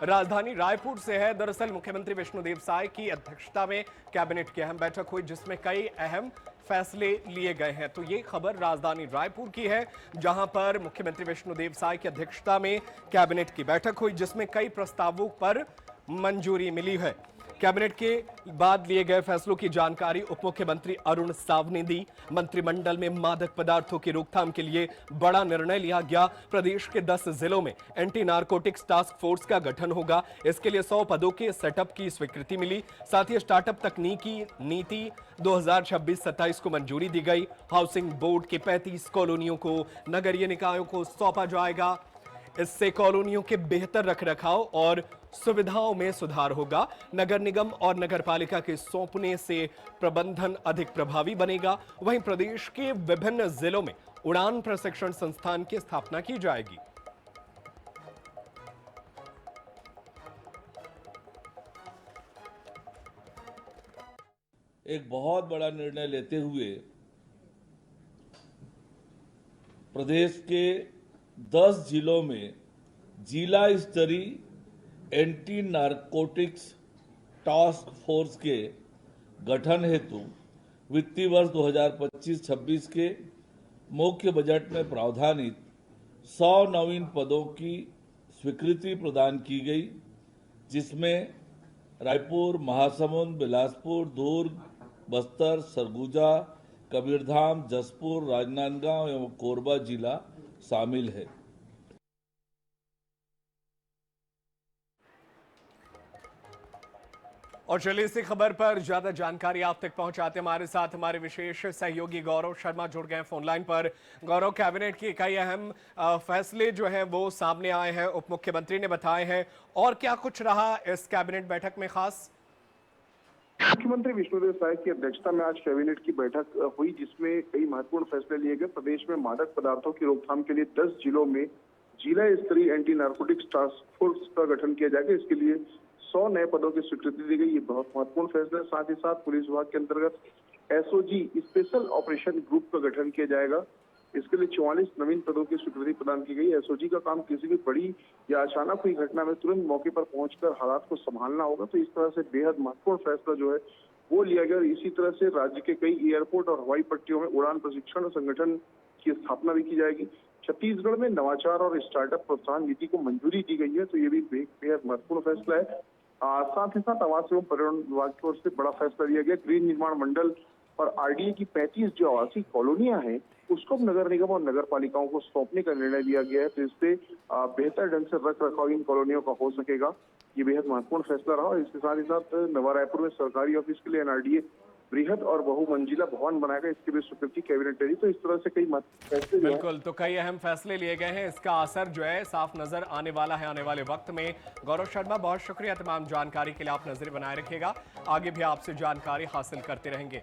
राजधानी रायपुर से है। दरअसल मुख्यमंत्री विष्णुदेव साय की अध्यक्षता में कैबिनेट की अहम बैठक हुई, जिसमें कई अहम फैसले लिए गए हैं। तो ये खबर राजधानी रायपुर की है, जहां पर मुख्यमंत्री विष्णुदेव साय की अध्यक्षता में कैबिनेट की बैठक हुई, जिसमें कई प्रस्तावों पर मंजूरी मिली है। कैबिनेट के बाद लिए गए फैसलों की जानकारी उप मुख्यमंत्री अरुण साव ने दी। मंत्रिमंडल में मादक पदार्थों की रोकथाम के लिए बड़ा निर्णय लिया गया। प्रदेश के 10 जिलों में एंटी नारकोटिक्स टास्क फोर्स का गठन होगा। इसके लिए 100 पदों के सेटअप की स्वीकृति मिली। साथ ही स्टार्टअप तकनीकी नीति 2026-27 को मंजूरी दी गई। हाउसिंग बोर्ड के 35 कॉलोनियों को नगरीय निकायों को सौंपा जाएगा। इससे कॉलोनियों के बेहतर रखरखाव और सुविधाओं में सुधार होगा। नगर निगम और नगर पालिका के सौंपने से प्रबंधन अधिक प्रभावी बनेगा। वहीं प्रदेश के विभिन्न जिलों में उड़ान प्रशिक्षण संस्थान की स्थापना की जाएगी। एक बहुत बड़ा निर्णय लेते हुए प्रदेश के 10 जिलों में जिला स्तरीय एंटी नारकोटिक्स टास्क फोर्स के गठन हेतु वित्तीय वर्ष 2025-26 के मुख्य बजट में प्रावधानित 100 नवीन पदों की स्वीकृति प्रदान की गई, जिसमें रायपुर, महासमुंद, बिलासपुर, दुर्ग, बस्तर, सरगुजा, कबीरधाम, जसपुर, राजनांदगांव एवं कोरबा जिला शामिल है। और चलिए इसी खबर पर ज्यादा जानकारी आप तक पहुंचाते हमारे साथ हमारे विशेष सहयोगी गौरव शर्मा जुड़ गए फोन लाइन पर। गौरव, कैबिनेट के कई अहम फैसले जो हैं वो सामने आए हैं, उप मुख्यमंत्री ने बताए हैं, और क्या कुछ रहा इस कैबिनेट बैठक में खास? मुख्यमंत्री विष्णुदेव साय की अध्यक्षता में आज कैबिनेट की बैठक हुई, जिसमें कई महत्वपूर्ण फैसले लिए गए। प्रदेश में मादक पदार्थों की रोकथाम के लिए 10 जिलों में जिला स्तरीय एंटी नारकोटिक्स टास्क फोर्स का गठन किया जाएगा। इसके लिए 100 नए पदों की स्वीकृति दी गई। ये बहुत महत्वपूर्ण फैसला है। साथ ही साथ पुलिस विभाग के अंतर्गत एसओजी स्पेशल ऑपरेशन ग्रुप का गठन किया जाएगा। इसके लिए 44 नवीन पदों की स्वीकृति प्रदान की गई। एसओजी का काम किसी भी बड़ी या अचानक हुई घटना में तुरंत मौके पर पहुंचकर हालात को संभालना होगा। तो इस तरह से बेहद महत्वपूर्ण फैसला जो है वो लिया गया। इसी तरह से राज्य के कई एयरपोर्ट और हवाई पट्टियों में उड़ान प्रशिक्षण संगठन की स्थापना भी की जाएगी। छत्तीसगढ़ में नवाचार और स्टार्टअप प्रोत्साहन नीति को मंजूरी दी गई है। तो ये भी बेहद महत्वपूर्ण फैसला है। साथ ही साथ आवास एवं पर्यावरण विभाग की ओर से बड़ा फैसला लिया गया। गृह निर्माण मंडल और आरडीए की 35 जो आवासीय कॉलोनियां हैं उसको नगर निगम और नगर पालिकाओं को सौंपने का निर्णय लिया गया है। तो इससे बेहतर ढंग से रख रखाव इन कॉलोनियों का हो सकेगा। ये बेहद महत्वपूर्ण फैसला रहा। इसके साथ ही साथ नवा रायपुर में सरकारी ऑफिस के लिए एनआरडीए बृहद और बहुमंजिला भवन बनाएगा। इसकी भी स्वीकृति कैबिनेट ने दी। तो इस तरह से कई फैसले बिल्कुल, तो कई अहम फैसले लिए गए हैं। इसका असर जो है साफ नजर आने वाला है आने वाले वक्त में। गौरव शर्मा, बहुत शुक्रिया तमाम जानकारी के लिए। आप नजरें बनाए रखिएगा, आगे भी आपसे जानकारी हासिल करते रहेंगे।